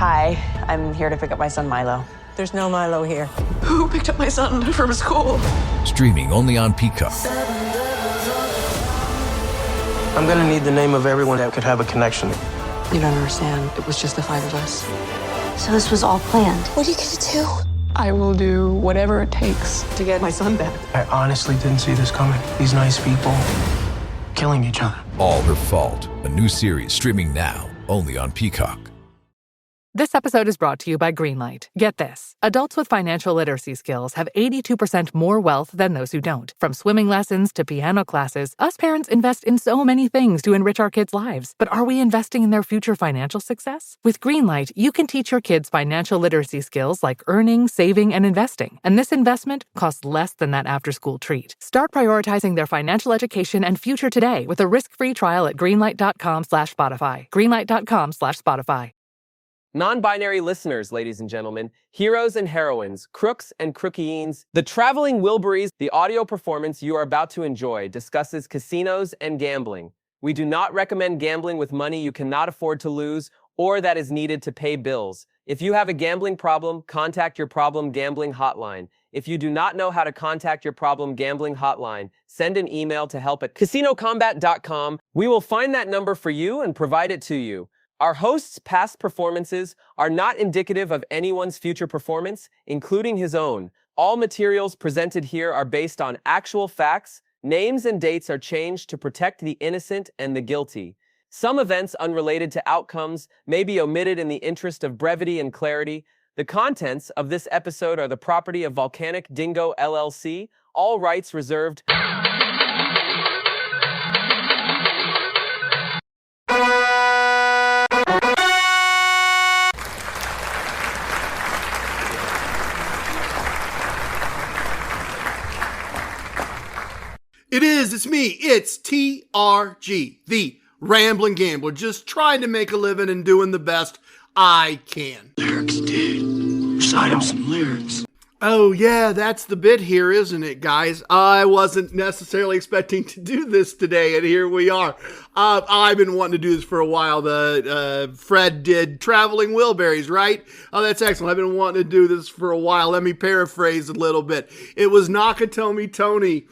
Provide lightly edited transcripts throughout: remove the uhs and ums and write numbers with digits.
Hi, I'm here to pick up my son Milo. There's no Milo here. Who picked up my son from school? Streaming only on Peacock. I'm gonna need the name of everyone that could have a connection. You don't understand. It was just the 5 of us. So this was all planned. What are you gonna do? I will do whatever it takes to get my son back. I honestly didn't see this coming. These nice people killing each other. All Her Fault. A new series streaming now only on Peacock. This episode is brought to you by Greenlight. Get this. Adults with financial literacy skills have 82% more wealth than those who don't. From swimming lessons to piano classes, us parents invest in so many things to enrich our kids' lives. But are we investing in their future financial success? With Greenlight, you can teach your kids financial literacy skills like earning, saving, and investing. And this investment costs less than that after-school treat. Start prioritizing their financial education and future today with a risk-free trial at greenlight.com/Spotify. Greenlight.com/Spotify. Non-binary listeners, ladies and gentlemen, heroes and heroines, crooks and crookieens, the Traveling Wilburys, the audio performance you are about to enjoy discusses casinos and gambling. We do not recommend gambling with money you cannot afford to lose or that is needed to pay bills. If you have a gambling problem, contact your problem gambling hotline. If you do not know how to contact your problem gambling hotline, send an email to help@casinocombat.com. We will find that number for you and provide it to you. Our host's past performances are not indicative of anyone's future performance, including his own. All materials presented here are based on actual facts. Names and dates are changed to protect the innocent and the guilty. Some events unrelated to outcomes may be omitted in the interest of brevity and clarity. The contents of this episode are the property of Volcanic Dingo LLC. All rights reserved. It's me, it's TRG, the Ramblin Gambler, just trying to make a living and doing the best I can. Lyrics, dude. Recite him some lyrics. Oh yeah, that's the bit here, isn't it, guys? I wasn't necessarily expecting to do this today, and here we are. I've been wanting to do this for a while. Fred did Traveling Wilburys, right? Oh, that's excellent. I've been wanting to do this for a while. Let me paraphrase a little bit. It was Nakatomi Tony.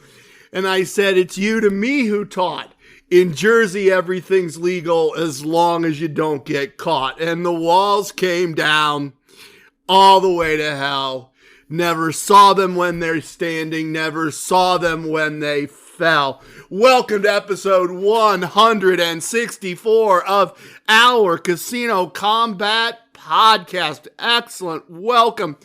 And I said, it's you to me who taught. In Jersey, everything's legal as long as you don't get caught. And the walls came down all the way to hell. Never saw them when they're standing. Never saw them when they fell. Welcome to episode 164 of our Casino Combat podcast. Excellent. Welcome.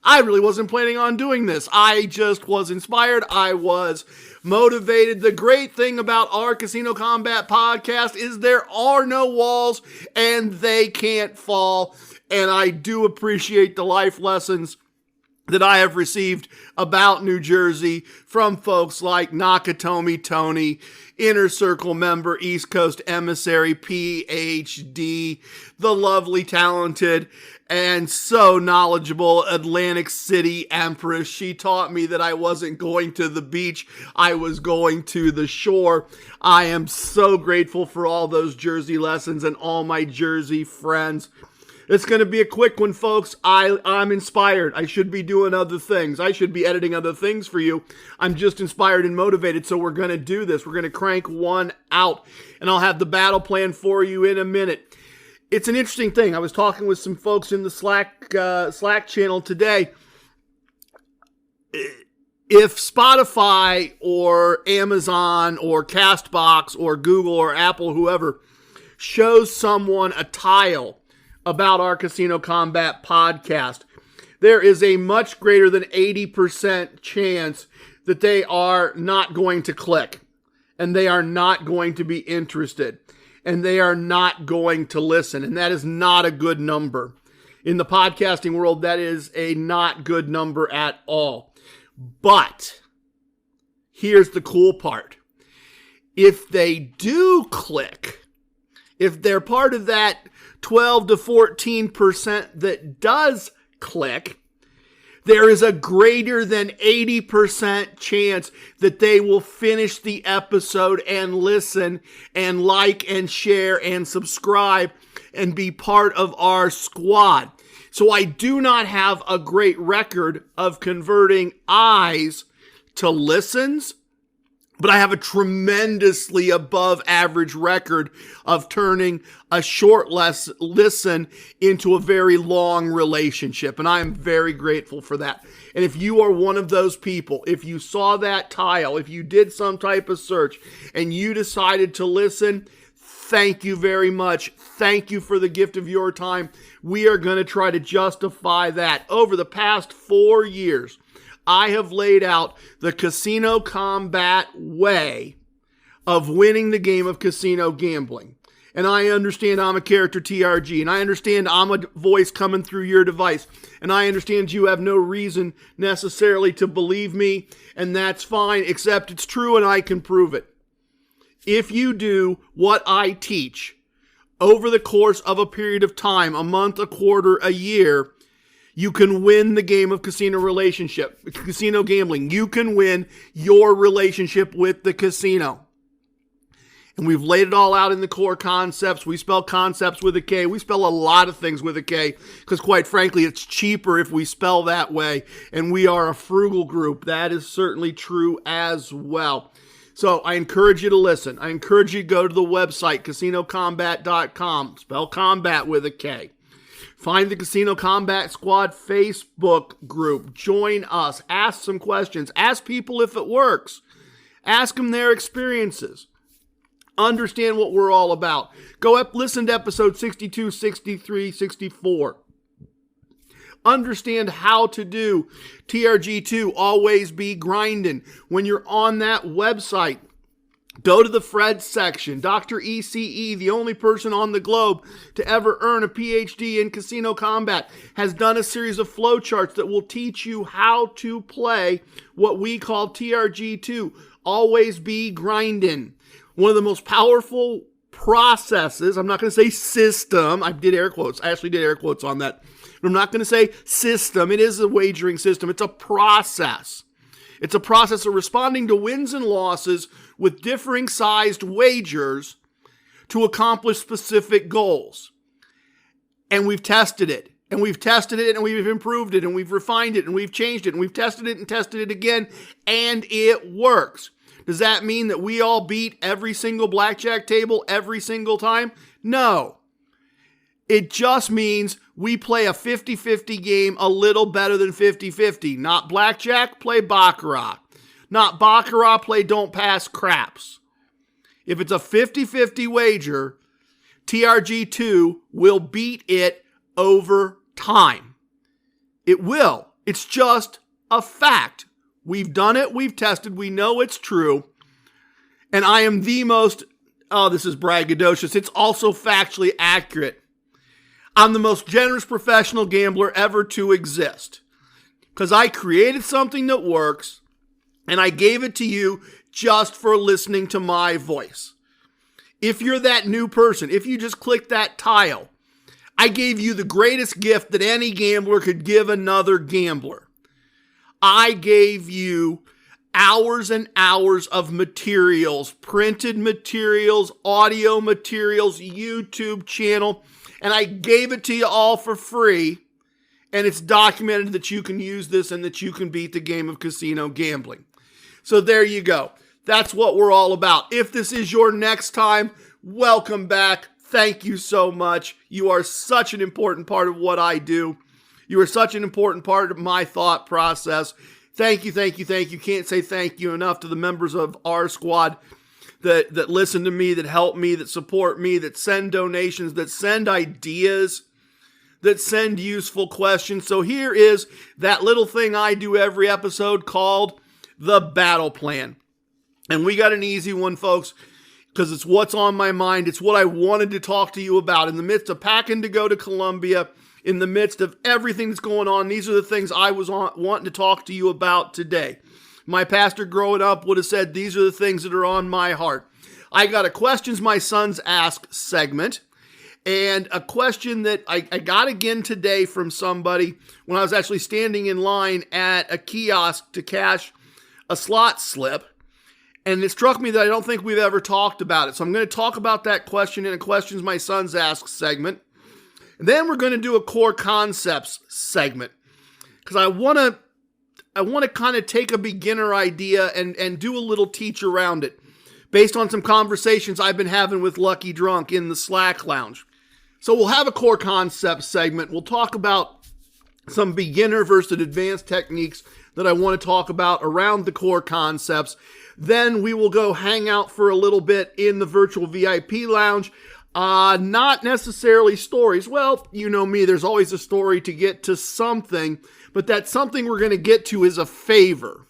I really wasn't planning on doing this. I just was inspired. I was motivated. The great thing about our Casino Combat podcast is there are no walls and they can't fall. And I do appreciate the life lessons that I have received about New Jersey from folks like Nakatomi Tony, Inner Circle member, East Coast emissary, PhD, the lovely, talented, and so knowledgeable Atlantic City Empress. She taught me that I wasn't going to the beach, I was going to the shore. I am so grateful for all those Jersey lessons and all my Jersey friends. It's going to be a quick one, folks. I'm inspired. I should be doing other things. I should be editing other things for you. I'm just inspired and motivated, so we're going to do this. We're going to crank one out, and I'll have the battle plan for you in a minute. It's an interesting thing. I was talking with some folks in the Slack channel today. If Spotify or Amazon or Castbox or Google or Apple, whoever, shows someone a tile about our Casino Combat podcast, there is a much greater than 80% chance that they are not going to click, and they are not going to be interested, and they are not going to listen, and that is not a good number. In the podcasting world, that is a not good number at all. But here's the cool part. If they do click, if they're part of that 12 to 14% that does click, there is a greater than 80% chance that they will finish the episode and listen and like and share and subscribe and be part of our squad. So I do not have a great record of converting eyes to listens, but I have a tremendously above average record of turning a short listen into a very long relationship. And I am very grateful for that. And if you are one of those people, if you saw that tile, if you did some type of search and you decided to listen, thank you very much. Thank you for the gift of your time. We are going to try to justify that. Over the past 4 years, I have laid out the casino combat way of winning the game of casino gambling. And I understand I'm a character TRG, and I understand I'm a voice coming through your device, and I understand you have no reason necessarily to believe me, and that's fine, except it's true and I can prove it. If you do what I teach over the course of a period of time, a month, a quarter, a year, you can win the game of casino gambling. You can win your relationship with the casino. And we've laid it all out in the Core Koncepts. We spell concepts with a K. We spell a lot of things with a K because, quite frankly, it's cheaper if we spell that way. And we are a frugal group. That is certainly true as well. So I encourage you to listen. I encourage you to go to the website, casinocombat.com. Spell combat with a K. Find the Casino Combat Squad Facebook group. Join us. Ask some questions. Ask people if it works. Ask them their experiences. Understand what we're all about. Go up, listen to episode 62, 63, 64. Understand how to do TRG2, always be grinding. When you're on that website, go to the Fred section. Dr. ECE, the only person on the globe to ever earn a PhD in casino combat, has done a series of flowcharts that will teach you how to play what we call TRG2, always be grinding. One of the most powerful processes, I'm not going to say system, I did air quotes, I actually did air quotes on that, but I'm not going to say system, it is a wagering system, it's a process. It's a process of responding to wins and losses with differing sized wagers to accomplish specific goals. And we've tested it, and we've tested it, and we've improved it, and we've refined it, and we've changed it, and we've tested it and tested it again, and it works. Does that mean that we all beat every single blackjack table every single time? No. It just means we play a 50-50 game a little better than 50-50. Not blackjack, play baccarat. Not baccarat, play don't pass craps. If it's a 50-50 wager, TRG2 will beat it over time. It will. It's just a fact. We've done it, we've tested, we know it's true. And I am the most, this is braggadocious, it's also factually accurate. I'm the most generous professional gambler ever to exist. Because I created something that works, and I gave it to you just for listening to my voice. If you're that new person, if you just clicked that tile, I gave you the greatest gift that any gambler could give another gambler. I gave you hours and hours of materials, printed materials, audio materials, YouTube channel, and I gave it to you all for free, and it's documented that you can use this and that you can beat the game of casino gambling. So there you go. That's what we're all about. If this is your next time, welcome back. Thank you so much. You are such an important part of what I do. You are such an important part of my thought process. Thank you, thank you, thank you. Can't say thank you enough to the members of our squad that listen to me, that help me, that support me, that send donations, that send ideas, that send useful questions. So here is that little thing I do every episode called the battle plan. And we got an easy one, folks, because it's what's on my mind. It's what I wanted to talk to you about in the midst of packing to go to Columbia. In the midst of everything that's going on, these are the things I was wanting to talk to you about today. My pastor growing up would have said, these are the things that are on my heart. I got a Questions My Sons Ask segment, and a question that I got again today from somebody when I was actually standing in line at a kiosk to cash a slot slip. And it struck me that I don't think we've ever talked about it. So I'm going to talk about that question in a Questions My Sons Ask segment. And then we're going to do a Core Koncepts segment. Because I want to kind of take a beginner idea and do a little teach around it. Based on some conversations I've been having with Lucky Drunk in the Slack Lounge. So we'll have a Core Koncepts segment. We'll talk about some beginner versus advanced techniques that I want to talk about around the Core Koncepts. Then we will go hang out for a little bit in the virtual VIP lounge. Not necessarily stories. Well, you know me, there's always a story to get to something, but that something we're going to get to is a favor.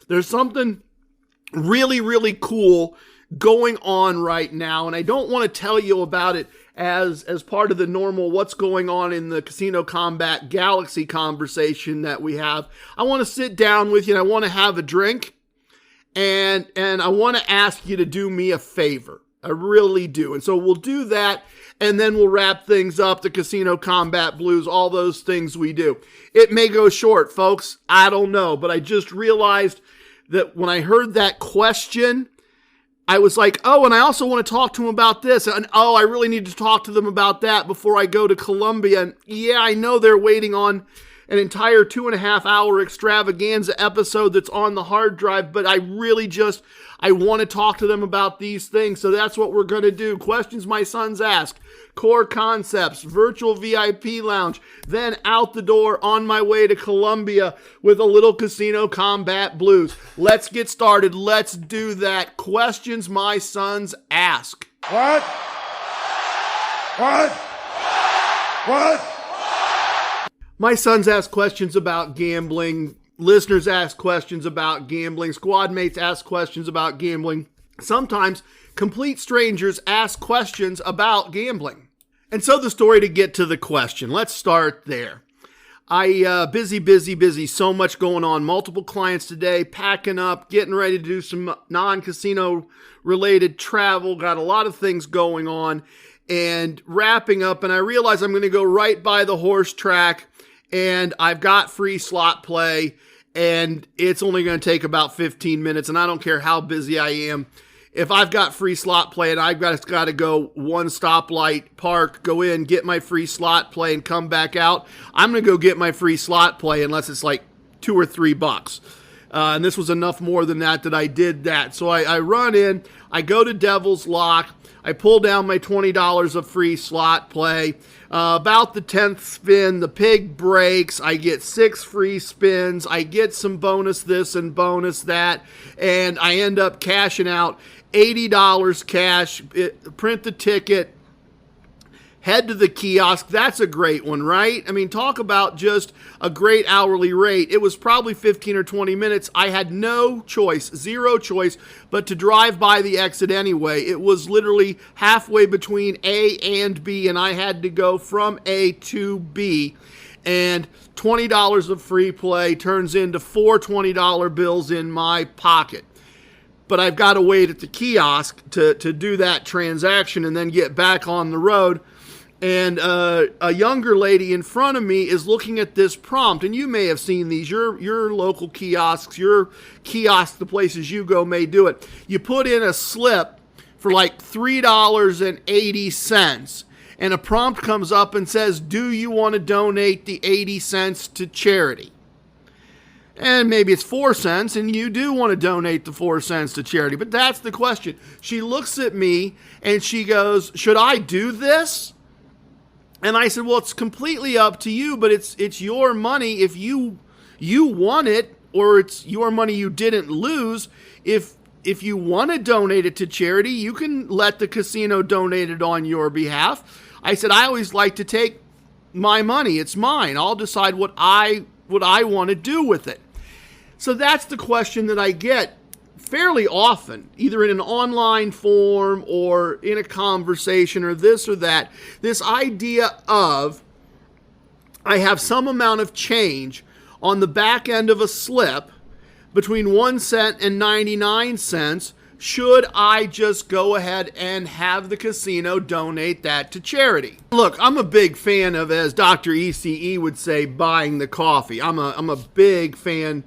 There's something really, really cool going on right now, and I don't want to tell you about it as part of the normal what's going on in the Casino Combat Galaxy conversation that we have. I want to sit down with you and I want to have a drink. And I want to ask you to do me a favor. I really do. And so we'll do that, and then we'll wrap things up, the Casino Combat Blues, all those things we do. It may go short, folks. I don't know. But I just realized that when I heard that question, I was like, oh, and I also want to talk to them about this. And oh, I really need to talk to them about that before I go to Columbia. And yeah, I know they're waiting on an entire 2.5 hour extravaganza episode that's on the hard drive, but I want to talk to them about these things. So that's what we're going to do. Questions My Sons Ask, Core Koncepts, virtual VIP lounge, then out the door on my way to Columbia with a little Casino Combat Blues. Let's get started. Let's do that. Questions My Sons Ask. What? My sons ask questions about gambling. Listeners ask questions about gambling. Squad mates ask questions about gambling. Sometimes complete strangers ask questions about gambling. And so the story to get to the question. Let's start there. Busy. So much going on. Multiple clients today, packing up, getting ready to do some non-casino related travel. Got a lot of things going on and wrapping up. And I realize I'm going to go right by the horse track. And I've got free slot play, and it's only going to take about 15 minutes, and I don't care how busy I am. If I've got free slot play and I've got to go one stoplight, park, go in, get my free slot play, and come back out, I'm going to go get my free slot play unless it's like $2 or $3. And this was enough more than that I did that. So I run in, I go to Devil's Lock, I pull down my $20 of free slot play. About the 10th spin, the pig breaks. I get 6 free spins. I get some bonus this and bonus that. And I end up cashing out $80 cash. Print the ticket. Head to the kiosk. That's a great one, right? I mean, talk about just a great hourly rate. It was probably 15 or 20 minutes. I had no choice, zero choice, but to drive by the exit anyway. It was literally halfway between A and B, and I had to go from A to B. And $20 of free play turns into 4 $20 bills in my pocket. But I've got to wait at the kiosk to do that transaction and then get back on the road. And a younger lady in front of me is looking at this prompt, and you may have seen these. Your local kiosks, the places you go may do it. You put in a slip for like $3.80, and a prompt comes up and says, do you want to donate the 80 cents to charity? And maybe it's 4 cents, and you do want to donate the 4 cents to charity. But that's the question. She looks at me, and she goes, should I do this? And I said, well, it's completely up to you, but it's your money if you won it, or it's your money you didn't lose. If you want to donate it to charity, you can let the casino donate it on your behalf. I said, I always like to take my money. It's mine. I'll decide what I want to do with it. So that's the question that I get fairly often, either in an online form or in a conversation or this or that. This idea of I have some amount of change on the back end of a slip between 1 cent and 99 cents. Should I just go ahead and have the casino donate that to charity? Look, I'm a big fan of, as Dr. ECE would say, buying the coffee. I'm a big fan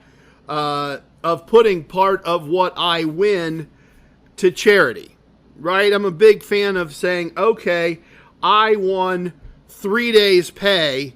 of of putting part of what I win to charity, right? I'm a big fan of saying, okay, I won 3 days' pay,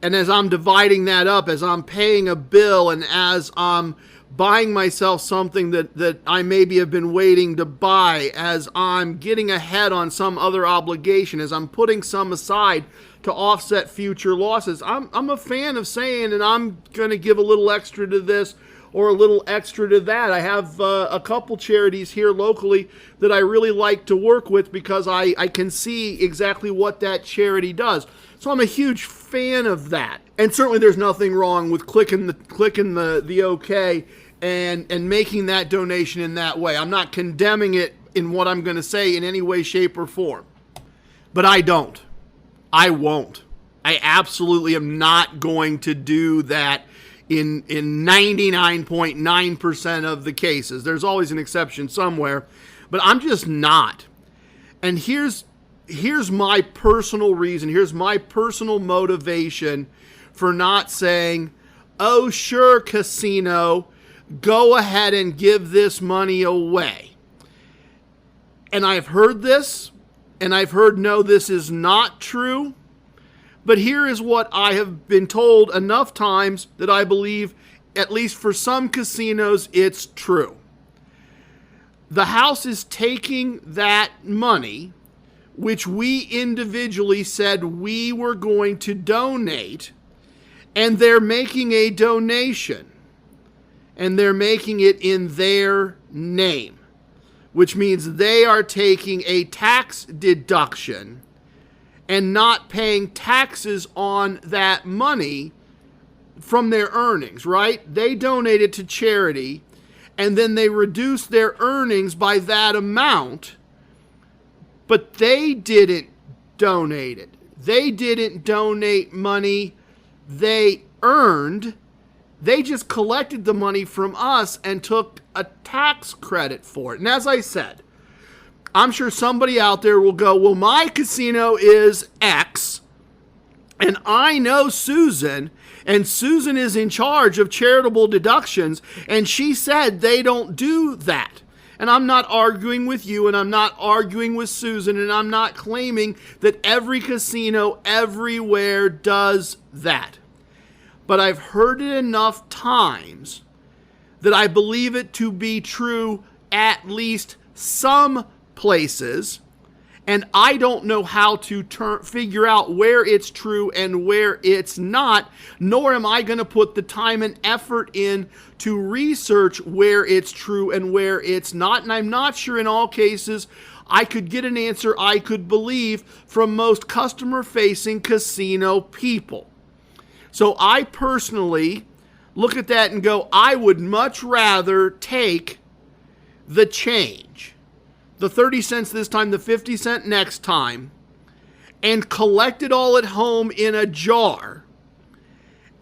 and as I'm dividing that up, as I'm paying a bill, and as I'm buying myself something that I maybe have been waiting to buy, as I'm getting ahead on some other obligation, as I'm putting some aside to offset future losses, I'm a fan of saying, and I'm going to give a little extra to this or a little extra to that. I have a couple charities here locally that I really like to work with because I can see exactly what that charity does. So I'm a huge fan of that. And certainly there's nothing wrong with clicking the OK and making that donation in that way. I'm not condemning it in what I'm going to say in any way, shape, or form. But I don't. I won't. I absolutely am not going to do that in 99.9% of the cases. There's always an exception somewhere, but I'm just not. And here's my personal reason. Here's my personal motivation for not saying, oh, sure, casino, go ahead and give this money away. And I've heard this, and I've heard, no, this is not true. But here is what I have been told enough times that I believe, at least for some casinos, it's true. The house is taking that money, which we individually said we were going to donate, and they're making a donation. And they're making it in their name, which means they are taking a tax deduction and not paying taxes on that money from their earnings, right? They donate it to charity, and then they reduce their earnings by that amount, but they didn't donate it. They didn't donate money they earned. They just collected the money from us and took a tax credit for it. And as I said, I'm sure somebody out there will go, well, my casino is X, and I know Susan, and Susan is in charge of charitable deductions, and she said they don't do that. And I'm not arguing with you, and I'm not arguing with Susan, and I'm not claiming that every casino everywhere does that. But I've heard it enough times that I believe it to be true at least some places, and I don't know how to figure out where it's true and where it's not, nor am I going to put the time and effort in to research where it's true and where it's not. And I'm not sure in all cases I could get an answer I could believe from most customer-facing casino people. So I personally look at that and go, I would much rather take the change, the 30 cents this time, the 50 cent next time, and collect it all at home in a jar,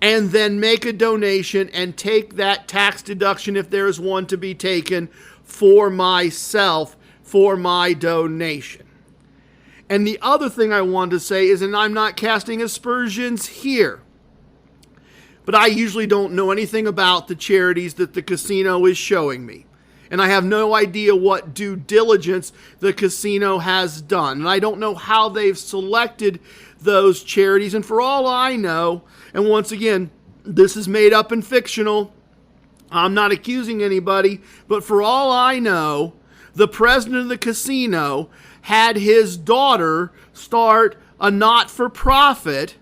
and then make a donation and take that tax deduction, if there is one to be taken, for myself, for my donation. And the other thing I want to say is, and I'm not casting aspersions here, but I usually don't know anything about the charities that the casino is showing me. And I have no idea what due diligence the casino has done. And I don't know how they've selected those charities. And for all I know, and once again, this is made up and fictional, I'm not accusing anybody, but for all I know, the president of the casino had his daughter start a not-for-profit,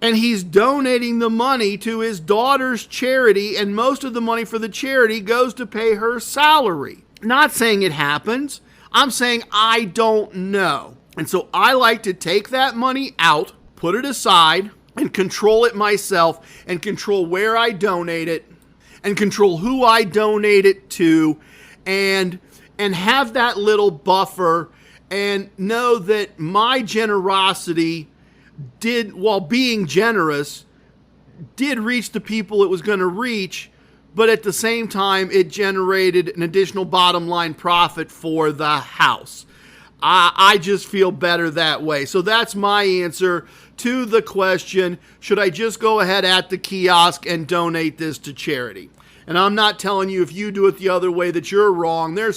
and he's donating the money to his daughter's charity, and most of the money for the charity goes to pay her salary. Not saying it happens. I'm saying I don't know. And so I like to take that money out, put it aside, and control it myself, and control where I donate it, and control who I donate it to, and have that little buffer, and know that my generosity did, while being generous, did reach the people it was going to reach, but at the same time, it generated an additional bottom line profit for the house. I just feel better that way. So that's my answer to the question, should I just go ahead at the kiosk and donate this to charity? And I'm not telling you if you do it the other way that you're wrong. I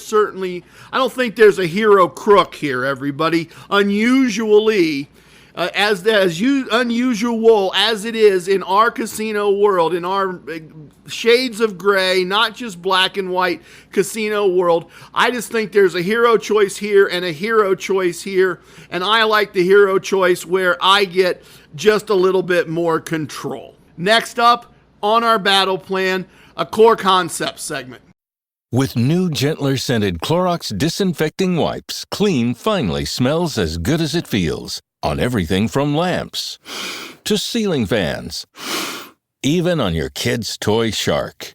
don't think there's a hero crook here, everybody. Unusually, unusual as it is in our casino world, in our shades of gray, not just black and white casino world, I just think there's a hero choice here and a hero choice here. And I like the hero choice where I get just a little bit more control. Next up on our battle plan, a Core Koncepts segment. With new, gentler scented Clorox disinfecting wipes, clean finally smells as good as it feels. On everything from lamps to ceiling fans. Even on your kid's toy shark.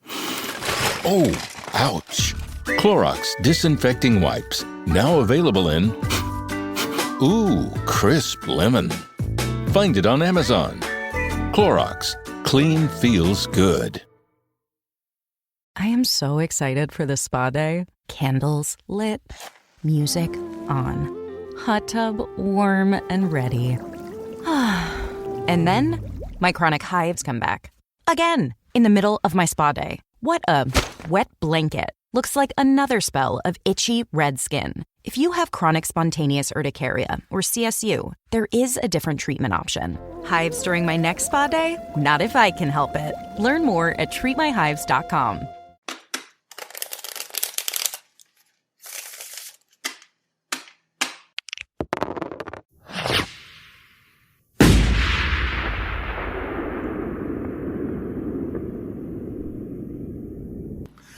Oh, ouch. Clorox disinfecting wipes. Now available in... Ooh, crisp lemon. Find it on Amazon. Clorox. Clean feels good. I am so excited for the spa day. Candles lit, music on, hot tub warm and ready. And then my chronic hives come back. Again, in the middle of my spa day. What a wet blanket. Looks like another spell of itchy red skin. If you have chronic spontaneous urticaria or CSU, there is a different treatment option. Hives during my next spa day? Not if I can help it. Learn more at treatmyhives.com.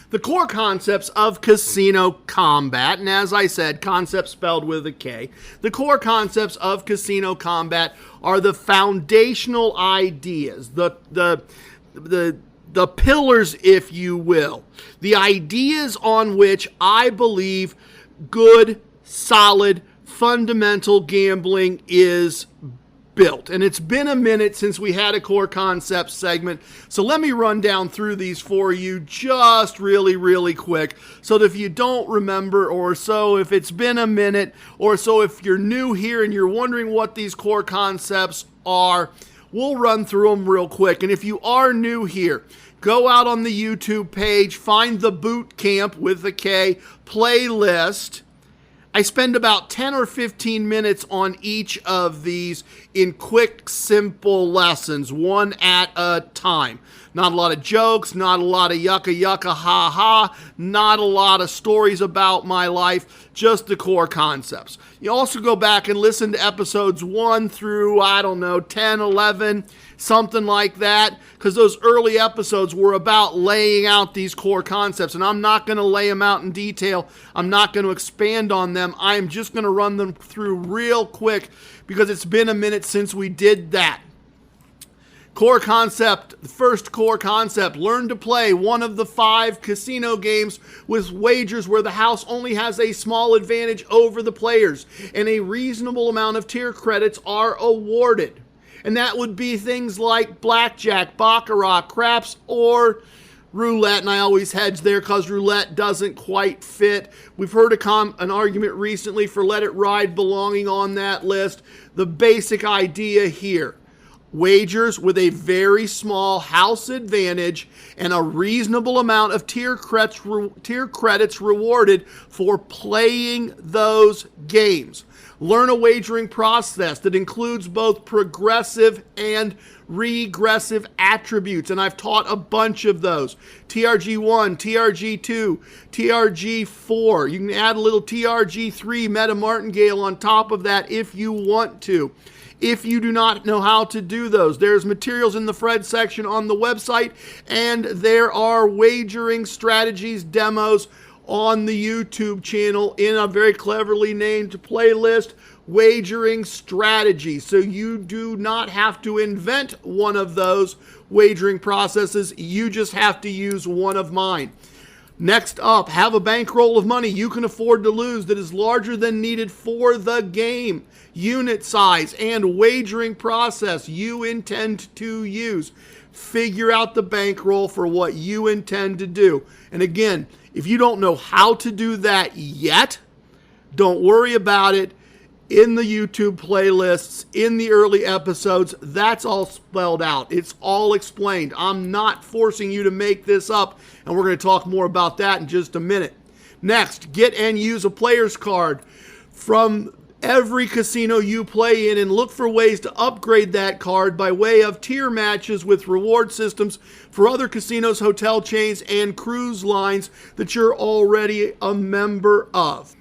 The core concepts of Casino Combat, and as I said, concept spelled with a K, the core concepts of Casino Combat are the foundational ideas, the pillars, if you will, the ideas on which I believe good, solid, fundamental gambling is built. And it's been a minute since we had a Core Koncepts segment, so let me run down through these for you just really quick, so that if you don't remember, or so if it's been a minute, or so if you're new here and you're wondering what these Core Koncepts are, we'll run through them real quick. And if you are new here, go out on the YouTube page, find the Boot Camp with a K playlist. I spend about 10 or 15 minutes on each of these in quick, simple lessons, one at a time. Not a lot of jokes, not a lot of yucca, ha, not a lot of stories about my life, just the core concepts. You also go back and listen to episodes 1 through, 10, 11, something like that, because those early episodes were about laying out these core concepts, and I'm not going to lay them out in detail. I'm not going to expand on them. I'm just going to run them through real quick, because it's been a minute since we did that. Core concept, the first core concept, learn to play one of the 5 casino games with wagers where the house only has a small advantage over the players, and a reasonable amount of tier credits are awarded. And that would be things like blackjack, baccarat, craps, or roulette. And I always hedge there because roulette doesn't quite fit. We've heard an argument recently for Let It Ride belonging on that list. The basic idea here: wagers with a very small house advantage and a reasonable amount of tier credits rewarded for playing those games. Learn a wagering process that includes both progressive and regressive attributes, and I've taught a bunch of those. TRG1, TRG2, TRG4. You can add a little TRG3 meta martingale on top of that if you want to. If you do not know how to do those, there's materials in the Fred section on the website, and there are wagering strategies demos on the YouTube channel in a very cleverly named playlist, Wagering Strategies. So you do not have to invent one of those wagering processes. You just have to use one of mine. Next up, have a bankroll of money you can afford to lose that is larger than needed for the game. Unit size and wagering process you intend to use. Figure out the bankroll for what you intend to do. And again, if you don't know how to do that yet, don't worry about it. in the YouTube playlists, in the early episodes. That's all spelled out. It's all explained. I'm not forcing you to make this up, and we're going to talk more about that in just a minute. Next, get and use a player's card from every casino you play in and look for ways to upgrade that card by way of tier matches with reward systems for other casinos, hotel chains, and cruise lines that you're already a member of.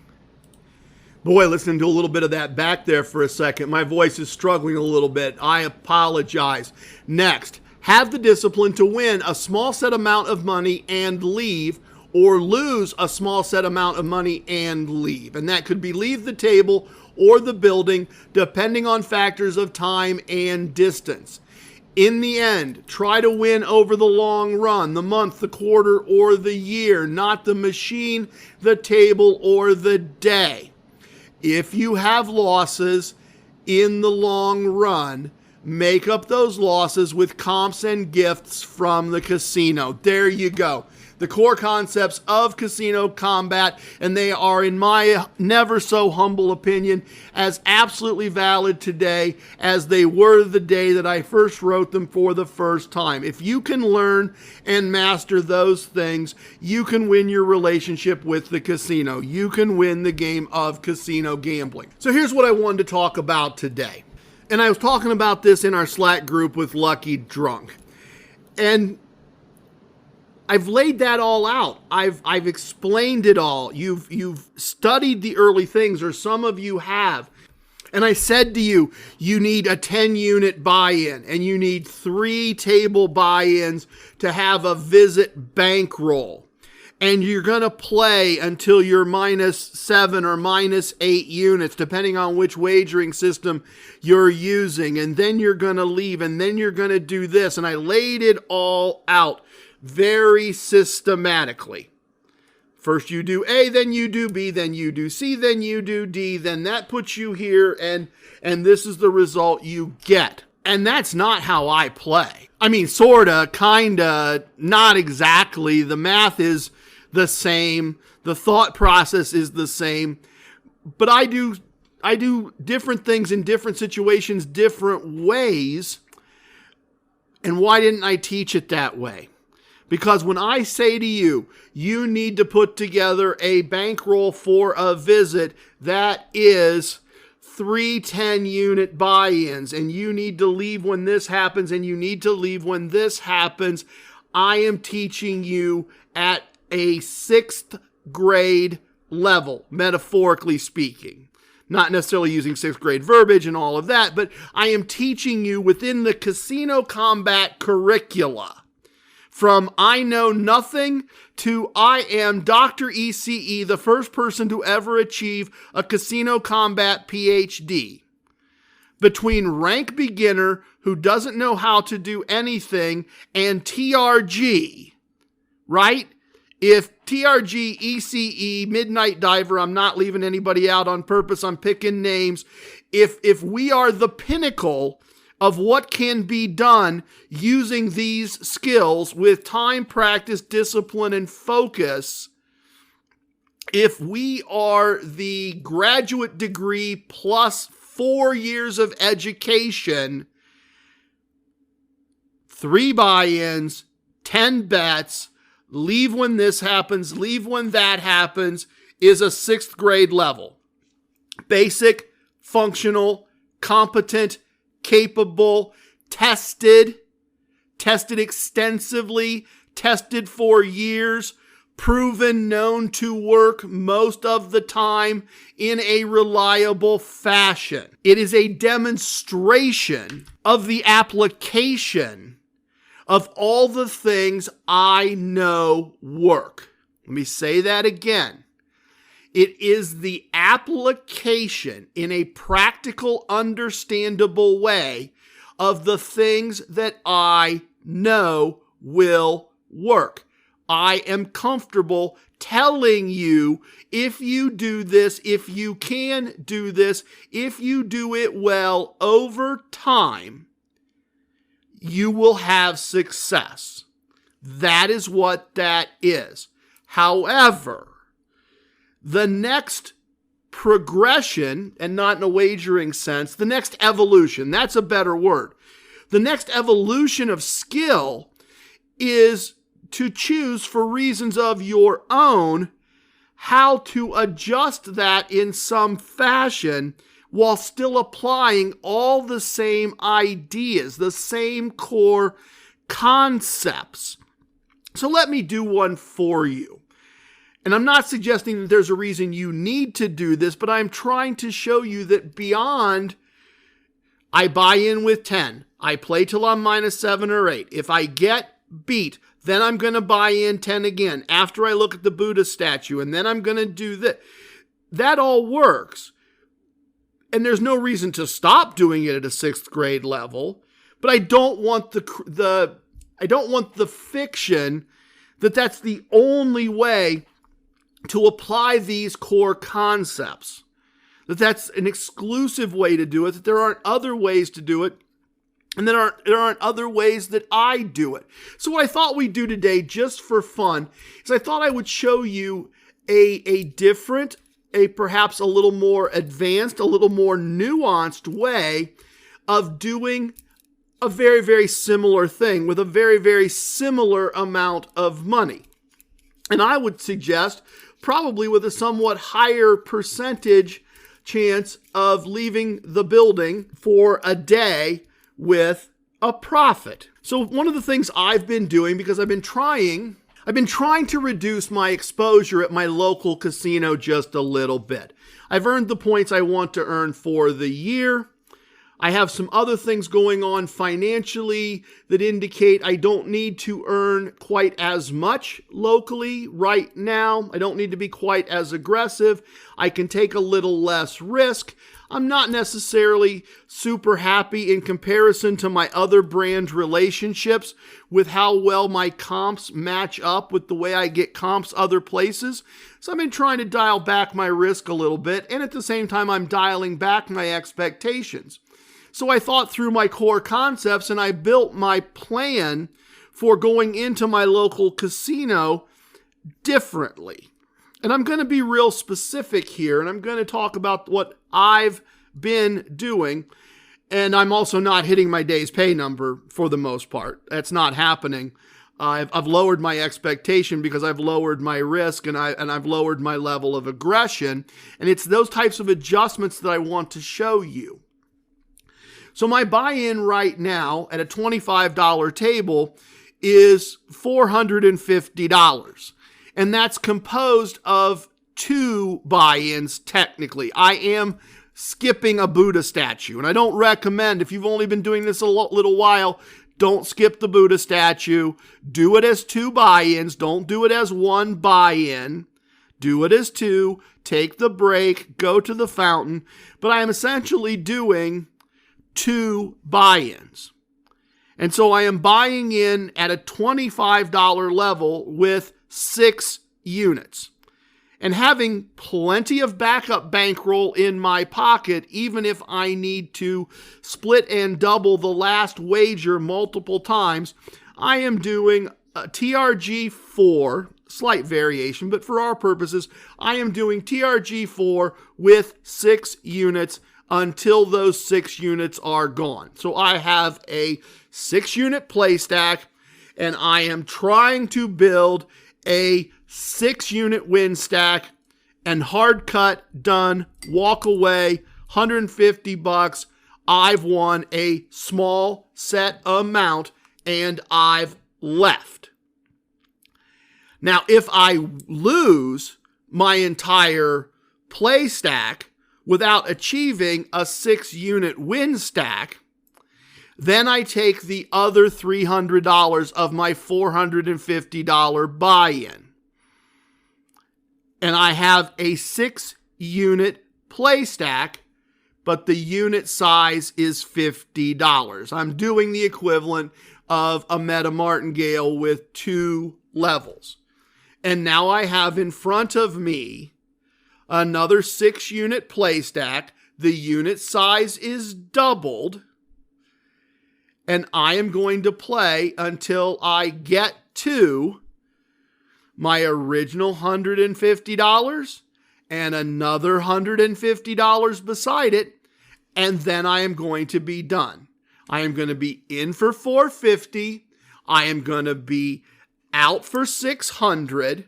Boy, listening to a little bit of that back there for a second. My voice is struggling a little bit. I apologize. Next, have the discipline to win a small set amount of money and leave, or lose a small set amount of money and leave. And that could be leave the table or the building, depending on factors of time and distance. In the end, try to win over the long run, the month, the quarter, or the year, not the machine, the table, or the day. If you have losses in the long run, make up those losses with comps and gifts from the casino. There you go. The core concepts of Casino Combat, and they are, in my never so humble opinion, as absolutely valid today as they were the day that I first wrote them for the first time. If you can learn and master those things, you can win your relationship with the casino. You can win the game of casino gambling. So here's what I wanted to talk about today. And I was talking about this in our Slack group with Lucky Drunk. And I've laid that all out. I've explained it all. You've studied the early things, or some of you have. And I said to you, you need a 10-unit buy-in, and you need 3 table buy-ins to have a visit bankroll. And you're going to play until you're -7 or -8 units, depending on which wagering system you're using. And then you're going to leave, and then you're going to do this. And I laid it all out very systematically. First you do A, then you do B, then you do C, then you do D, then that puts you here, and this is the result you get. And that's not how I play. I mean, sorta, kinda, not exactly. The math is the same. The thought process is the same. But I do different things in different situations, different ways. And why didn't I teach it that way? Because when I say to you, you need to put together a bankroll for a visit that is 3 10-unit buy-ins, and you need to leave when this happens, and you need to leave when this happens, I am teaching you at a 6th grade level, metaphorically speaking. Not necessarily using 6th grade verbiage and all of that, but I am teaching you within the Casino Combat curricula. From I know nothing to I am Dr. ECE, the first person to ever achieve a Casino Combat PhD. Between rank beginner who doesn't know how to do anything and TRG, right? If TRG, ECE, Midnight Diver, I'm not leaving anybody out on purpose, I'm picking names. If we are the pinnacle of what can be done using these skills with time, practice, discipline, and focus, if we are the graduate degree plus 4 years of education, 3 buy-ins, 10 bets, leave when this happens, leave when that happens, is a 6th grade level. Basic, functional, competent, capable, tested extensively, tested for years, proven, known to work most of the time in a reliable fashion. It is a demonstration of the application of all the things I know work. Let me say that again. It is the application in a practical, understandable way of the things that I know will work. I am comfortable telling you, if you do this, if you can do this, if you do it well over time, you will have success. That is what that is. However, the next progression, and not in a wagering sense, the next evolution, that's a better word. The next evolution of skill is to choose, for reasons of your own, how to adjust that in some fashion while still applying all the same ideas, the same core concepts. So let me do one for you. And I'm not suggesting that there's a reason you need to do this, but I'm trying to show you that beyond, I buy in with 10. I play till I'm minus 7 or 8. If I get beat, then I'm going to buy in 10 again after I look at the Buddha statue, and then I'm going to do that. That all works. And there's no reason to stop doing it at a 6th grade level, but I don't want the fiction that that's the only way to apply these core concepts, that that's an exclusive way to do it, that there aren't other ways to do it, and there aren't other ways that I do it. So what I thought we'd do today, just for fun, is I thought I would show you a different, a perhaps a little more advanced, a little more nuanced way of doing a very, very similar thing with a very, very similar amount of money. And I would suggest probably with a somewhat higher percentage chance of leaving the building for a day with a profit. So one of the things I've been doing, because I've been trying to reduce my exposure at my local casino just a little bit. I've earned the points I want to earn for the year. I have some other things going on financially that indicate I don't need to earn quite as much locally right now. I don't need to be quite as aggressive. I can take a little less risk. I'm not necessarily super happy in comparison to my other brand relationships with how well my comps match up with the way I get comps other places. So I've been trying to dial back my risk a little bit, and at the same time I'm dialing back my expectations. So I thought through my core concepts and I built my plan for going into my local casino differently. And I'm going to be real specific here, and I'm going to talk about what I've been doing. And I'm also not hitting my day's pay number for the most part. That's not happening. I've lowered my expectation because I've lowered my risk and I've lowered my level of aggression. And it's those types of adjustments that I want to show you. So my buy-in right now at a $25 table is $450. And that's composed of 2 buy-ins technically. I am skipping a Buddha statue. And I don't recommend, if you've only been doing this a little while, don't skip the Buddha statue. Do it as 2 buy-ins. Don't do it as 1 buy-in. Do it as 2. Take the break. Go to the fountain. But I am essentially doing 2 buy-ins. And so I am buying in at a $25 level with 6 units. And having plenty of backup bankroll in my pocket, even if I need to split and double the last wager multiple times, I am doing a TRG4, slight variation, but for our purposes, I am doing TRG4 with 6 units until those 6 units are gone. So I have a 6-unit play stack, and I am trying to build a 6-unit win stack, and hard cut, done, walk away, $150. I've won a small set amount, and I've left. Now, if I lose my entire play stack without achieving a 6-unit win stack, then I take the other $300 of my $450 buy-in. And I have a 6-unit play stack, but the unit size is $50. I'm doing the equivalent of a Meta Martingale with 2 levels. And now I have in front of me another 6-unit play stack. The unit size is doubled. And I am going to play until I get to my original $150 and another $150 beside it, and then I am going to be done. I am going to be in for $450. I am going to be out for $600.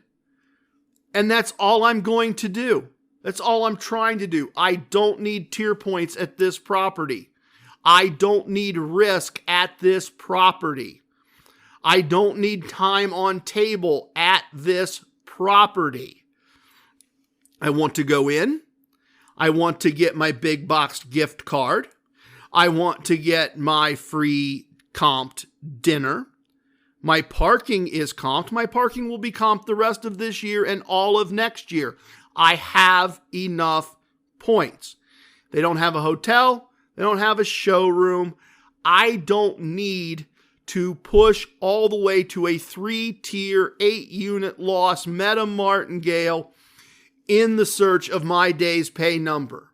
And that's all I'm going to do. That's all I'm trying to do. I don't need tier points at this property. I don't need risk at this property. I don't need time on table at this property. I want to go in. I want to get my big boxed gift card. I want to get my free comped dinner. My parking is comped. My parking will be comped the rest of this year and all of next year. I have enough points. They don't have a hotel. They don't have a showroom. I don't need to push all the way to a 3-tier, 8-unit loss meta martingale in the search of my day's pay number.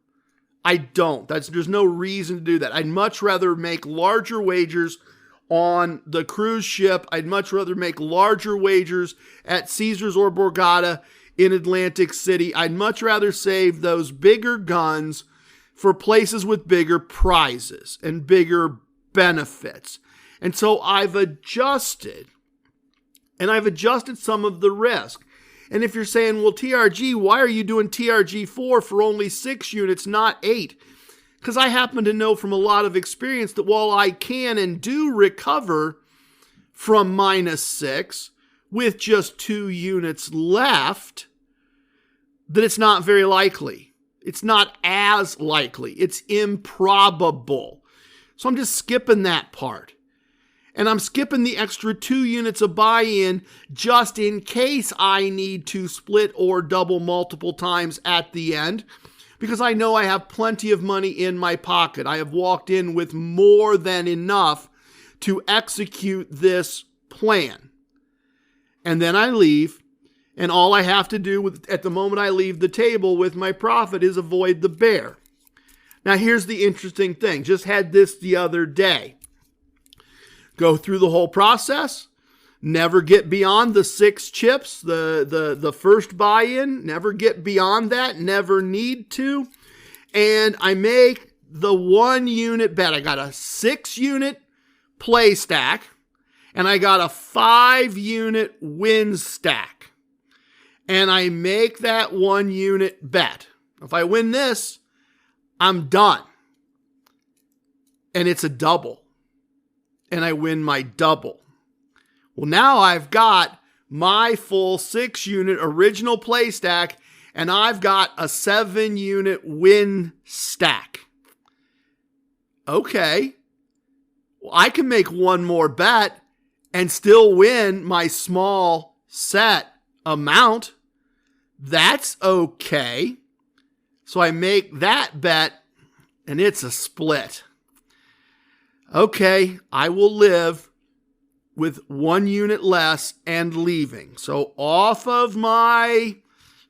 I don't. There's no reason to do that. I'd much rather make larger wagers on the cruise ship. I'd much rather make larger wagers at Caesars or Borgata in Atlantic City. I'd much rather save those bigger guns for places with bigger prizes and bigger benefits. And so I've adjusted some of the risk. And if you're saying, well, TRG, why are you doing TRG4 for only 6 units, not 8? Because I happen to know from a lot of experience that while I can and do recover from -6 with just 2 units left, that it's not very likely. It's not as likely. It's improbable. So I'm just skipping that part. And I'm skipping the extra 2 units of buy-in just in case I need to split or double multiple times at the end, because I know I have plenty of money in my pocket. I have walked in with more than enough to execute this plan. And then I leave, and all I have to do at the moment I leave the table with my profit is avoid the bear. Now here's the interesting thing. Just had this the other day. Go through the whole process, never get beyond the 6 chips, the first buy-in, never get beyond that, never need to. And I make the 1 unit bet. I got a 6 unit play stack, and I got a 5 unit win stack. And I make that 1 unit bet. If I win this, I'm done. And it's a double. And I win my double. Well, now I've got my full 6 unit original play stack, and I've got a 7 unit win stack. Okay. Well, I can make one more bet and still win my small set amount. That's okay. So I make that bet, and it's a split. Okay, I will live with 1 unit less and leaving. So off of my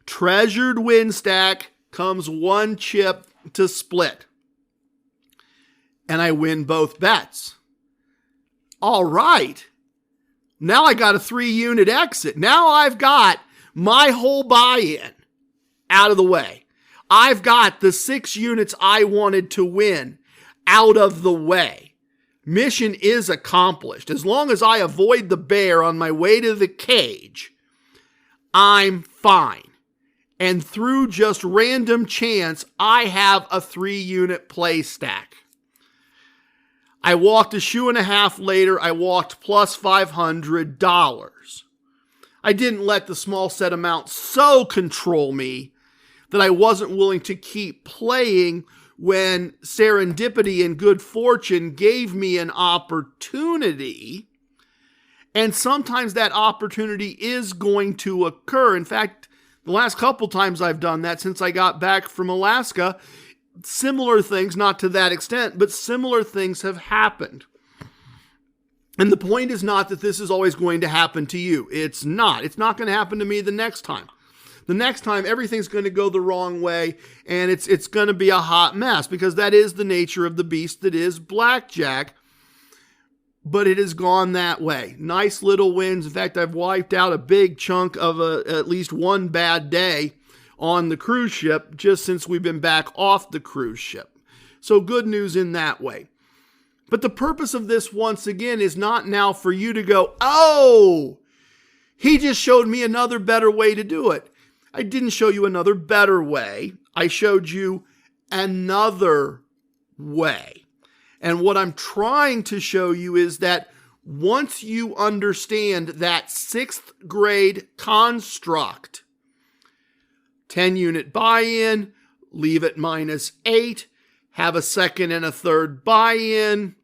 treasured win stack comes 1 chip to split. And I win both bets. All right. Now I got a 3 unit exit. Now I've got my whole buy-in out of the way. I've got the 6 units I wanted to win out of the way. Mission is accomplished. As long as I avoid the bear on my way to the cage, I'm fine. And through just random chance, I have a 3 unit play stack. I walked a shoe and a half later. I walked plus $500. I didn't let the small set amount so control me that I wasn't willing to keep playing when serendipity and good fortune gave me an opportunity. And sometimes that opportunity is going to occur. In fact, the last couple times I've done that since I got back from Alaska, similar things, not to that extent, but similar things have happened. And the point is not that this is always going to happen to you. It's not. It's not going to happen to me the next time. The next time, everything's going to go the wrong way, and it's going to be a hot mess, because that is the nature of the beast that is blackjack. But it has gone that way. Nice little wins. In fact, I've wiped out a big chunk of at least one bad day on the cruise ship just since we've been back off the cruise ship. So good news in that way. But the purpose of this, once again, is not now for you to go, oh, he just showed me another better way to do it. I didn't show you another better way. I showed you another way. And what I'm trying to show you is that once you understand that 6th grade construct, 10-unit buy-in, leave it -8, have a second and a third buy-in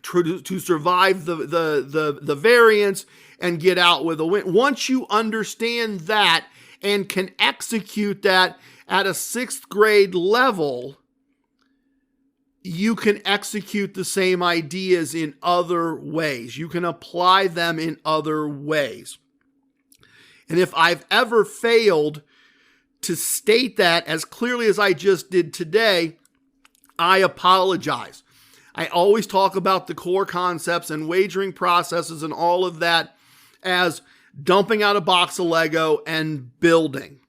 to survive the variance and get out with a win. Once you understand that and can execute that at a 6th grade level, you can execute the same ideas in other ways. You can apply them in other ways. And if I've ever failed to state that as clearly as I just did today, I apologize. I always talk about the core concepts and wagering processes and all of that as dumping out a box of Lego and building.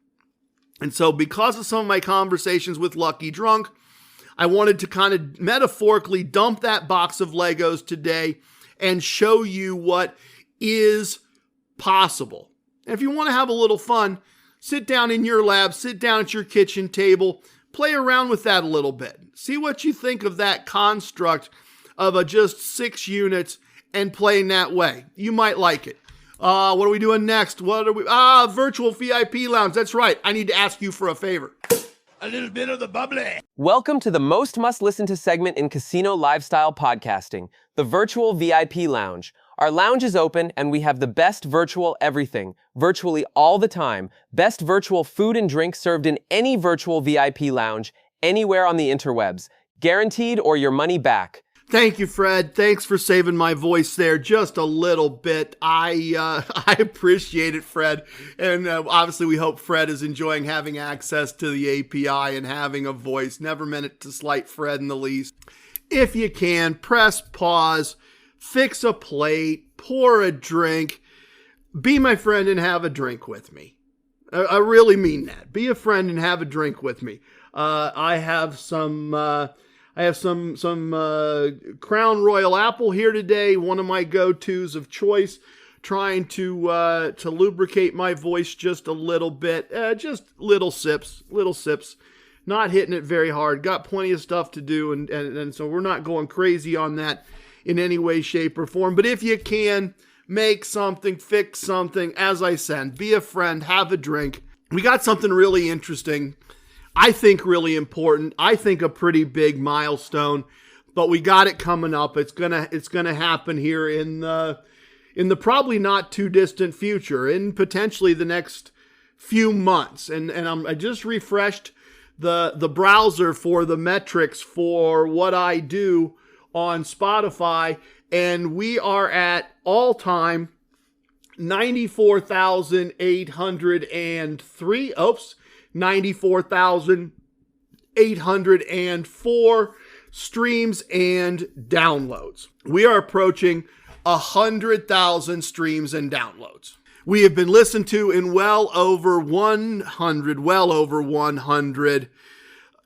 And so because of some of my conversations with Lucky Drunk, I wanted to kind of metaphorically dump that box of Legos today and show you what is possible. And if you want to have a little fun, sit down in your lab, sit down at your kitchen table, play around with that a little bit. See what you think of that construct of a just 6 units and playing that way. You might like it. What are we doing next? Virtual VIP lounge. That's right. I need to ask you for a favor. A little bit of the bubbly. Welcome to the most must-listen-to segment in casino lifestyle podcasting, the Virtual VIP Lounge. Our lounge is open and we have the best virtual everything, virtually all the time. Best virtual food and drink served in any virtual VIP lounge, anywhere on the interwebs. Guaranteed or your money back. Thank you, Fred. Thanks for saving my voice there just a little bit. I appreciate it, Fred. And obviously we hope Fred is enjoying having access to the API and having a voice. Never meant it to slight Fred in the least. If you can, press pause, fix a plate, pour a drink, be my friend and have a drink with me. I really mean that. Be a friend and have a drink with me. I have some Crown Royal Apple here today, one of my go-tos of choice, trying to lubricate my voice just a little bit, just little sips, not hitting it very hard, got plenty of stuff to do, and so we're not going crazy on that in any way, shape, or form, but if you can, make something, fix something, as I said, be a friend, have a drink. We got something really interesting, I think really important. I think a pretty big milestone, but we got it coming up. It's gonna happen here in the probably not too distant future, in potentially the next few months. And I just refreshed the browser for the metrics for what I do on Spotify, and we are at all-time 94,803. 94,804 streams and downloads. We are approaching 100,000 streams and downloads. We have been listened to in well over 100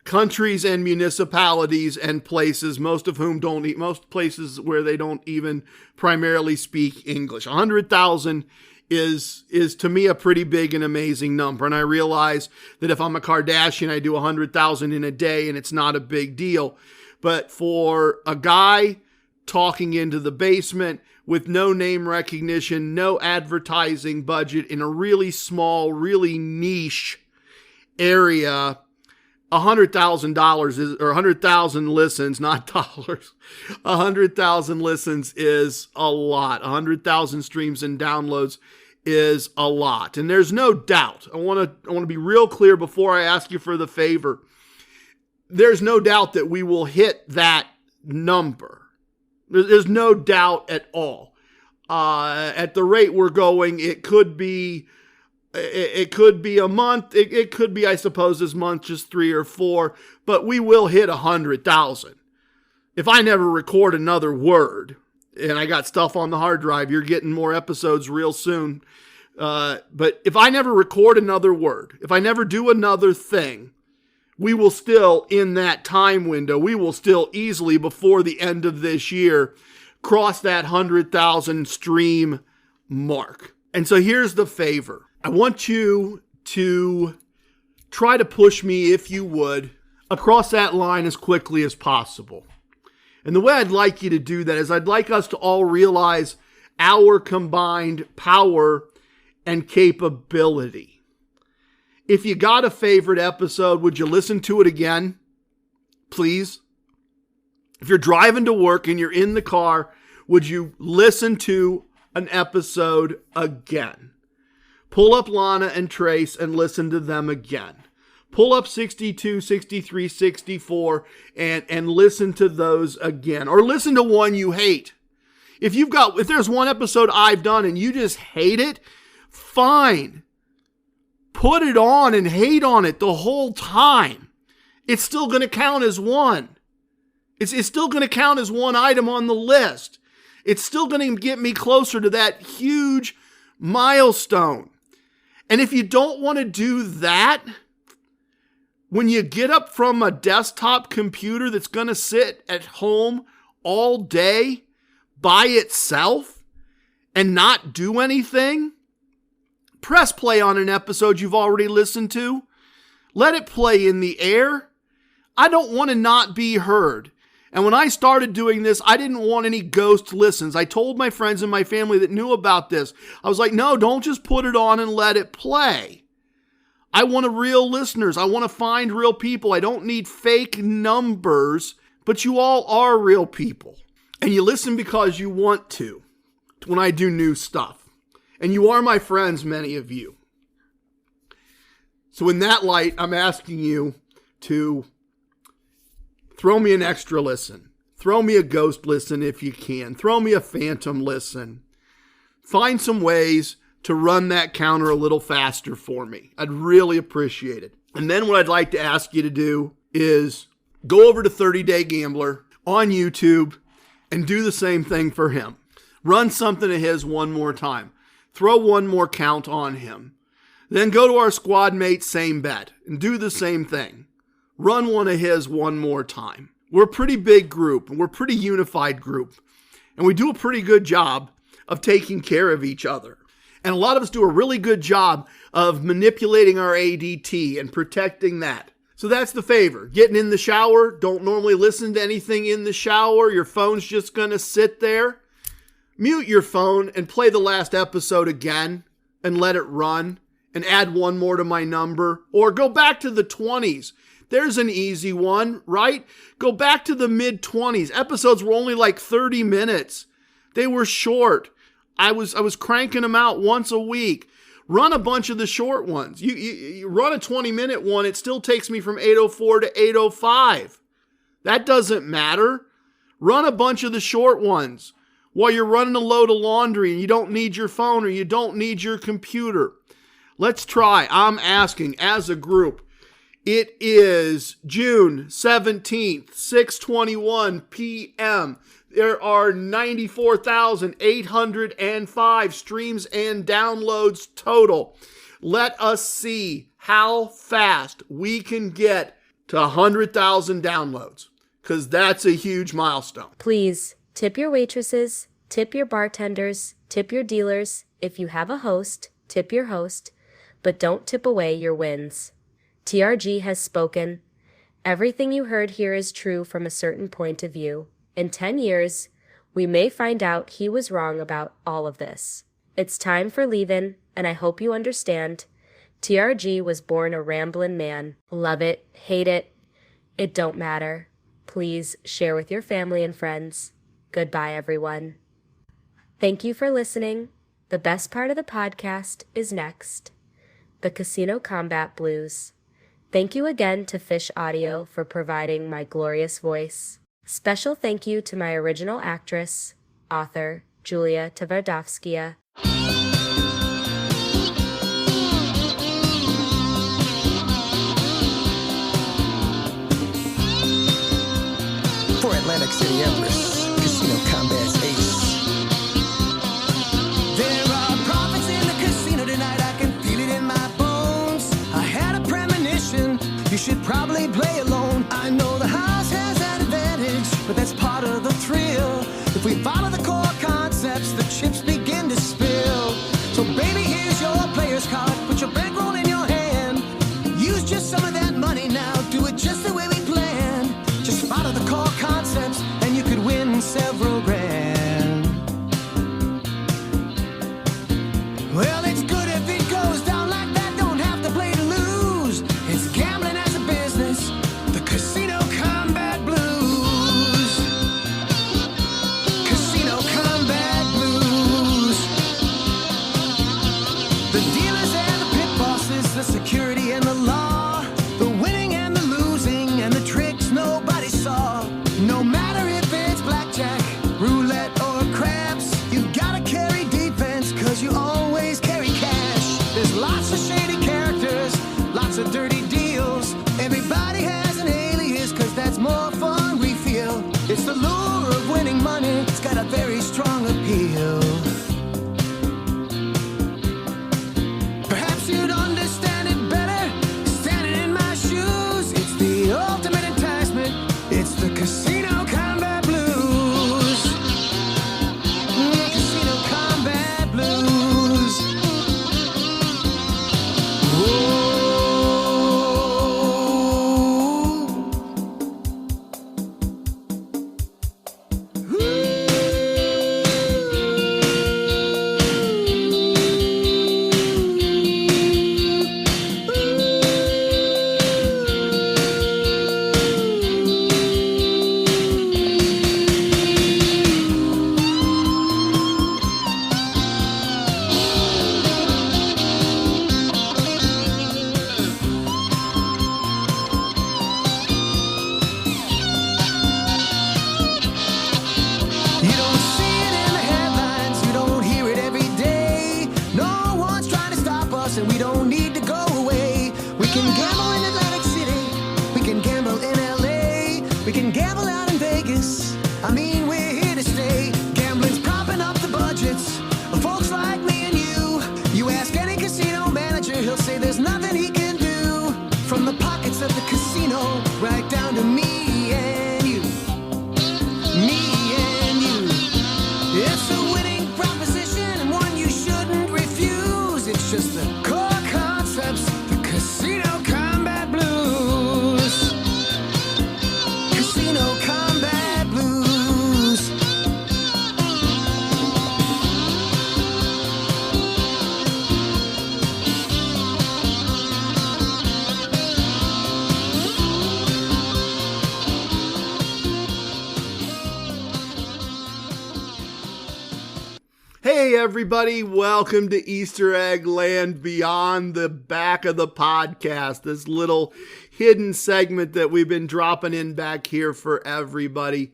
countries and municipalities and places, most places where they don't even primarily speak English. 100,000 is to me a pretty big and amazing number. And I realize that if I'm a Kardashian, I do 100,000 in a day and it's not a big deal. But for a guy talking into the basement with no name recognition, no advertising budget in a really small, really niche area, $100,000 is, or 100,000 listens, not dollars. 100,000 listens is a lot. 100,000 streams and downloads is a lot. And there's no doubt. I want to be real clear before I ask you for the favor. There's no doubt that we will hit that number. There's no doubt at all. At the rate we're going, it could be a month. It could be, I suppose, this month, just 3 or 4, but we will hit 100,000. If I never record another word, and I got stuff on the hard drive, you're getting more episodes real soon. But if I never record another word, if I never do another thing, we will still, in that time window, we will still easily, before the end of this year, cross that 100,000 stream mark. And so here's the favor. I want you to try to push me, if you would, across that line as quickly as possible. And the way I'd like you to do that is I'd like us to all realize our combined power and capability. If you got a favorite episode, would you listen to it again? Please. If you're driving to work and you're in the car, would you listen to an episode again? Pull up Lana and Trace and listen to them again. Pull up 62, 63, 64 and listen to those again. Or listen to one you hate. If there's one episode I've done and you just hate it, fine. Put it on and hate on it the whole time. It's still going to count as one. It's still going to count as one item on the list. It's still going to get me closer to that huge milestone. And if you don't want to do that, when you get up from a desktop computer that's going to sit at home all day by itself and not do anything, press play on an episode you've already listened to. Let it play in the air. I don't want to not be heard. And when I started doing this, I didn't want any ghost listens. I told my friends and my family that knew about this. I was like, no, don't just put it on and let it play. I want real listeners. I want to find real people. I don't need fake numbers, but you all are real people. And you listen because you want to when I do new stuff. And you are my friends, many of you. So in that light, I'm asking you to throw me an extra listen. Throw me a ghost listen if you can. Throw me a phantom listen. Find some ways to run that counter a little faster for me. I'd really appreciate it. And then what I'd like to ask you to do is go over to 30 Day Gambler on YouTube and do the same thing for him. Run something of his one more time. Throw one more count on him. Then go to our squad mate, Same Bet, and do the same thing. Run one of his one more time. We're a pretty big group, and we're a pretty unified group. And we do a pretty good job of taking care of each other. And a lot of us do a really good job of manipulating our ADT and protecting that. So that's the favor. Getting in the shower. Don't normally listen to anything in the shower. Your phone's just going to sit there. Mute your phone and play the last episode again and let it run and add one more to my number. Or go back to the 20s. There's an easy one, right? Go back to the mid-20s. Episodes were only like 30 minutes. They were short. I was cranking them out once a week. Run a bunch of the short ones. You run a 20-minute one, it still takes me from 8:04 to 8:05. That doesn't matter. Run a bunch of the short ones while you're running a load of laundry and you don't need your phone or you don't need your computer. Let's try. I'm asking as a group. It is June 17th, 6:21 p.m. There are 94,805 streams and downloads total. Let us see how fast we can get to 100,000 downloads, because that's a huge milestone. Please tip your waitresses, tip your bartenders, tip your dealers. If you have a host, tip your host, but don't tip away your wins. TRG has spoken. Everything you heard here is true from a certain point of view. In 10 years, we may find out he was wrong about all of this. It's time for leaving, and I hope you understand. TRG was born a ramblin' man. Love it, hate it, it don't matter. Please share with your family and friends. Goodbye, everyone. Thank you for listening. The best part of the podcast is next. The Casino Combat Blues. Thank you again to Fish Audio for providing my glorious voice. Special thank you to my original actress, author, Julia Tverdovskaya. For Atlantic City Empress, Casino Combat's ace. There are profits in the casino Hey everybody, welcome to Easter Egg Land beyond the back of the podcast. This little hidden segment that we've been dropping in back here for everybody.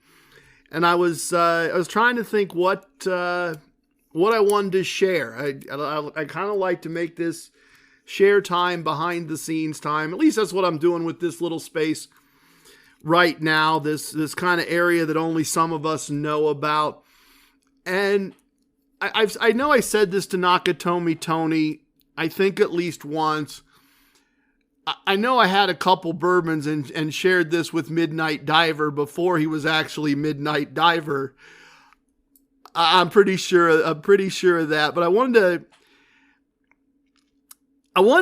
And I was trying to think what I wanted to share. I kind of like to make this share time, behind the scenes time. At least that's what I'm doing with this little space right now. This kind of area that only some of us know about. And I know I said this to Nakatomi Tony, I think at least once. I know I had a couple bourbons and shared this with Midnight Diver before he was actually Midnight Diver. I'm pretty sure of that. But I wanted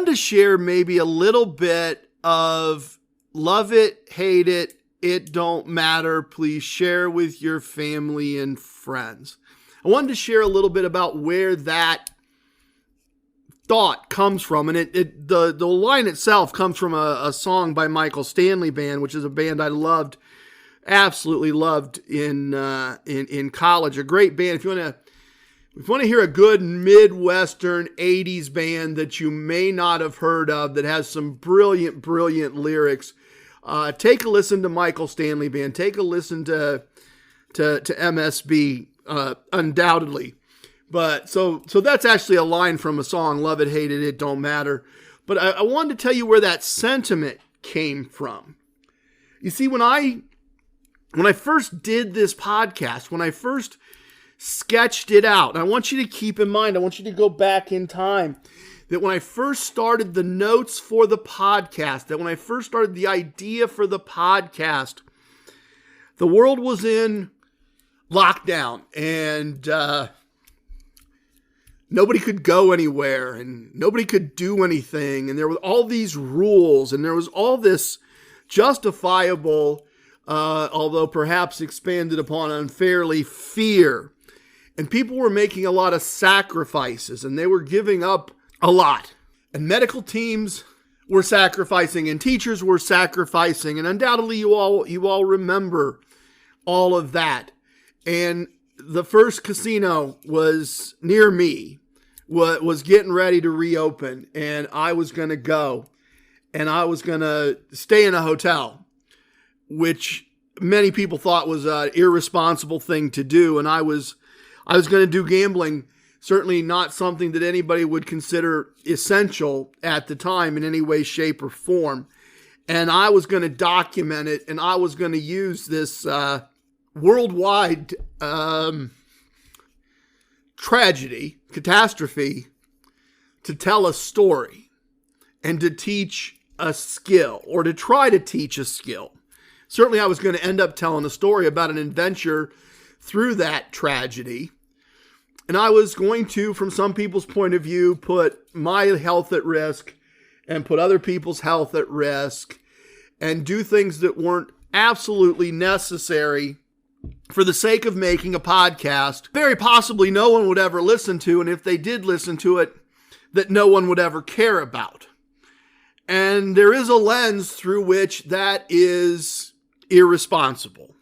to share maybe a little bit of love it, hate it, it don't matter. Please share with your family and friends. I wanted to share a little bit about where that thought comes from. And the line itself comes from a song by Michael Stanley Band, which is a band I loved, absolutely loved in college. A great band. If you want to hear a good Midwestern 80s band that you may not have heard of, that has some brilliant, brilliant lyrics, take a listen to Michael Stanley Band. Take a listen to MSB. Undoubtedly. But so that's actually a line from a song, Love It, Hate It, It Don't Matter. But I wanted to tell you where that sentiment came from. You see, when I first did this podcast, when I first sketched it out, and I want you to keep in mind, I want you to go back in time, that when I first started the notes for the podcast, that when I first started the idea for the podcast, the world was in lockdown, and nobody could go anywhere, and nobody could do anything, and there were all these rules, and there was all this justifiable, although perhaps expanded upon unfairly, fear. And people were making a lot of sacrifices, and they were giving up a lot. And medical teams were sacrificing, and teachers were sacrificing, and undoubtedly you all remember all of that. And the first casino was near me, was getting ready to reopen, and I was going to go, and I was going to stay in a hotel, which many people thought was an irresponsible thing to do. And I was going to do gambling, certainly not something that anybody would consider essential at the time in any way, shape, or form. And I was going to document it, and I was going to use this worldwide catastrophe to tell a story and to teach a skill, or to try to teach a skill. Certainly I was going to end up telling a story about an adventure through that tragedy. And I was going to, from some people's point of view, put my health at risk and put other people's health at risk and do things that weren't absolutely necessary for the sake of making a podcast very possibly no one would ever listen to, and if they did listen to it, that no one would ever care about. And there is a lens through which that is irresponsible.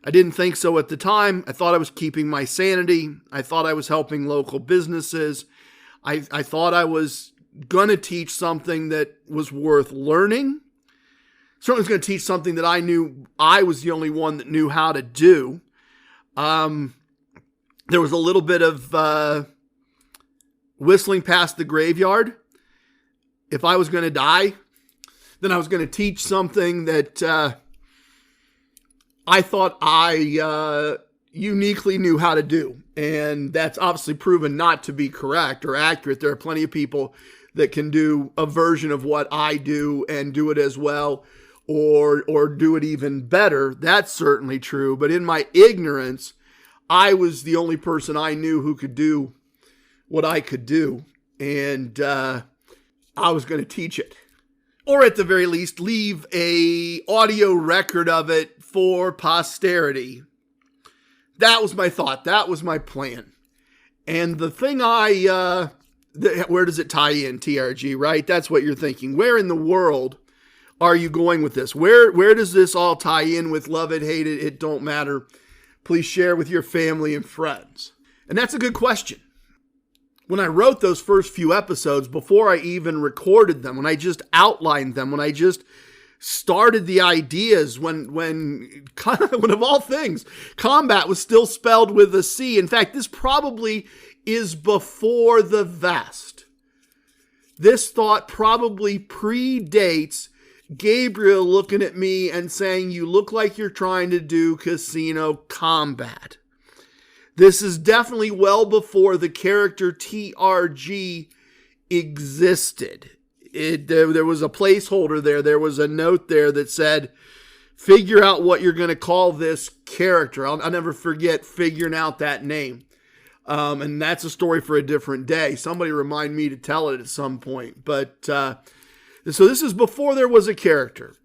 I didn't think so at the time. I thought I was keeping my sanity. I thought I was helping local businesses. I thought I was going to teach something that was worth learning. Certainly was going to teach something that I knew I was the only one that knew how to do. There was a little bit of whistling past the graveyard. If I was going to die, then I was going to teach something that I thought I uniquely knew how to do. And that's obviously proven not to be correct or accurate. There are plenty of people that can do a version of what I do and do it as well, or do it even better. That's certainly true. But in my ignorance, I was the only person I knew who could do what I could do. And I was going to teach it. Or at the very least, leave a audio record of it for posterity. That was my thought. That was my plan. And the thing where does it tie in, TRG, right? That's what you're thinking. Where in the world are you going with this? Where does this all tie in with love it, hate it, it don't matter? Please share with your family and friends. And that's a good question. When I wrote those first few episodes, before I even recorded them, when I just outlined them, when I just started the ideas, when of all things, combat was still spelled with a C. In fact, this probably is before the vest. This thought probably predates Gabriel looking at me and saying, "You look like you're trying to do casino combat." This is definitely well before the character TRG existed. There was a placeholder there. There was a note there that said, figure out what you're going to call this character. I'll never forget figuring out that name. And that's a story for a different day. Somebody remind me to tell it at some point. But so this is before there was a character.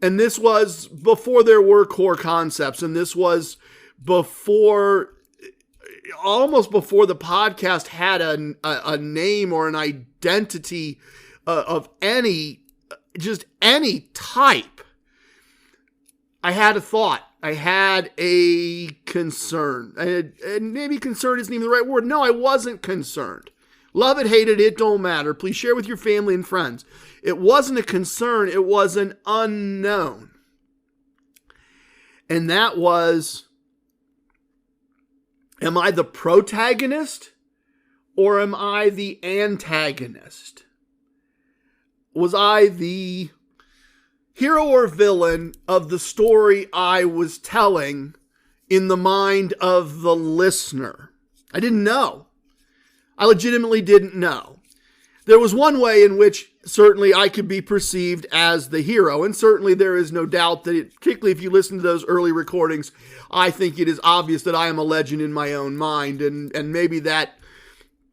And this was before there were core concepts. And this was almost before the podcast had a name or an identity of any type. I had a thought. I had a concern. And maybe concern isn't even the right word. No, I wasn't concerned. Love it, hate it, it don't matter. Please share with your family and friends. It wasn't a concern. It was an unknown. And that was, am I the protagonist or am I the antagonist? Was I the hero or villain of the story I was telling in the mind of the listener? I didn't know. I legitimately didn't know. There was one way in which certainly I could be perceived as the hero, and certainly there is no doubt that, particularly if you listen to those early recordings, I think it is obvious that I am a legend in my own mind, and maybe that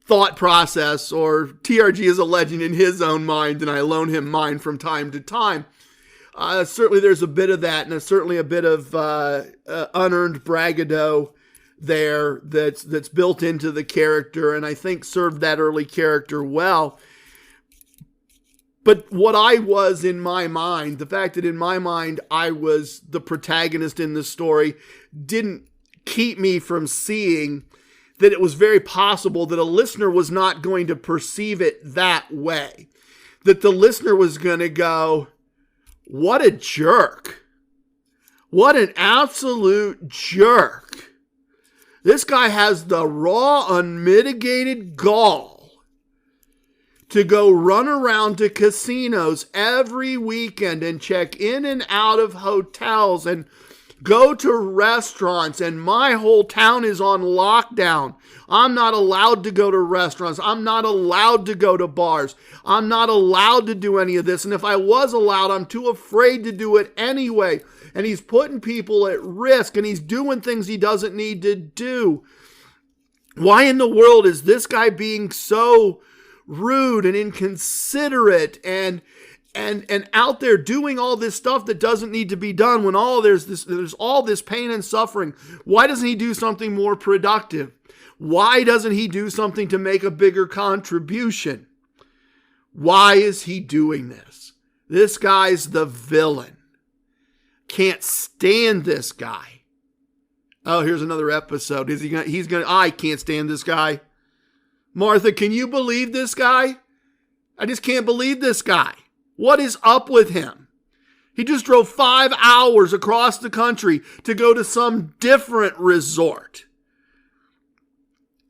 thought process, or TRG is a legend in his own mind, and I loan him mine from time to time. Certainly there's a bit of that, and certainly a bit of unearned braggadocio there that's built into the character, and I think served that early character well. But what I was in my mind, the fact that in my mind I was the protagonist in the story, didn't keep me from seeing that it was very possible that a listener was not going to perceive it that way. That the listener was going to go, what a jerk. What an absolute jerk. This guy has the raw, unmitigated gall to go run around to casinos every weekend and check in and out of hotels and go to restaurants, and my whole town is on lockdown. I'm not allowed to go to restaurants. I'm not allowed to go to bars. I'm not allowed to do any of this. And if I was allowed, I'm too afraid to do it anyway. And he's putting people at risk, and he's doing things he doesn't need to do. Why in the world is this guy being so rude and inconsiderate and out there doing all this stuff that doesn't need to be done when there's all this pain and suffering? Why doesn't he do something more productive? Why doesn't he do something to make a bigger contribution? Why is he doing this? This guy's the villain. Can't stand this guy. Oh, here's another episode. I can't stand this guy. Martha, can you believe this guy? I just can't believe this guy. What is up with him? He just drove 5 hours across the country to go to some different resort.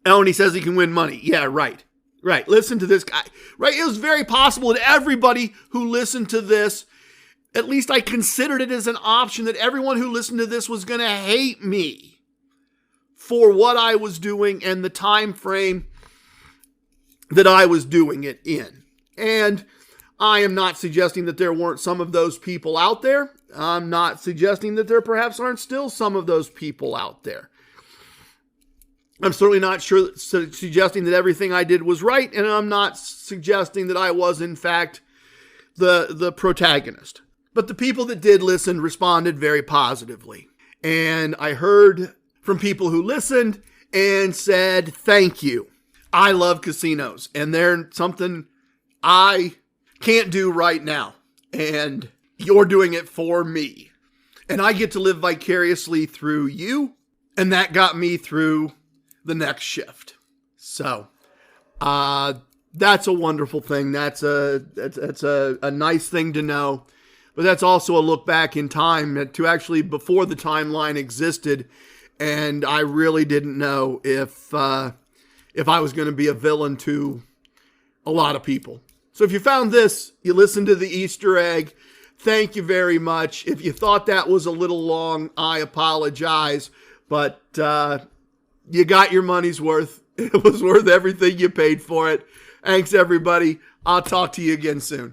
Oh, and he says he can win money. Yeah, right. Right. Listen to this guy. Right. It was very possible that everybody who listened to this, at least I considered it as an option, that everyone who listened to this was going to hate me for what I was doing and the time frame that I was doing it in. And I am not suggesting that there weren't some of those people out there. I'm not suggesting that there perhaps aren't still some of those people out there. I'm certainly not suggesting that everything I did was right, and I'm not suggesting that I was, in fact, the protagonist. But the people that did listen responded very positively. And I heard from people who listened and said, thank you. I love casinos, and they're something I can't do right now. And you're doing it for me. And I get to live vicariously through you. And that got me through the next shift. So, that's a wonderful thing. That's a nice thing to know. But that's also a look back in time to actually before the timeline existed, and I really didn't know if I was going to be a villain to a lot of people. So if you found this, you listened to the Easter egg, thank you very much. If you thought that was a little long, I apologize, but you got your money's worth. It was worth everything you paid for it. Thanks, everybody. I'll talk to you again soon.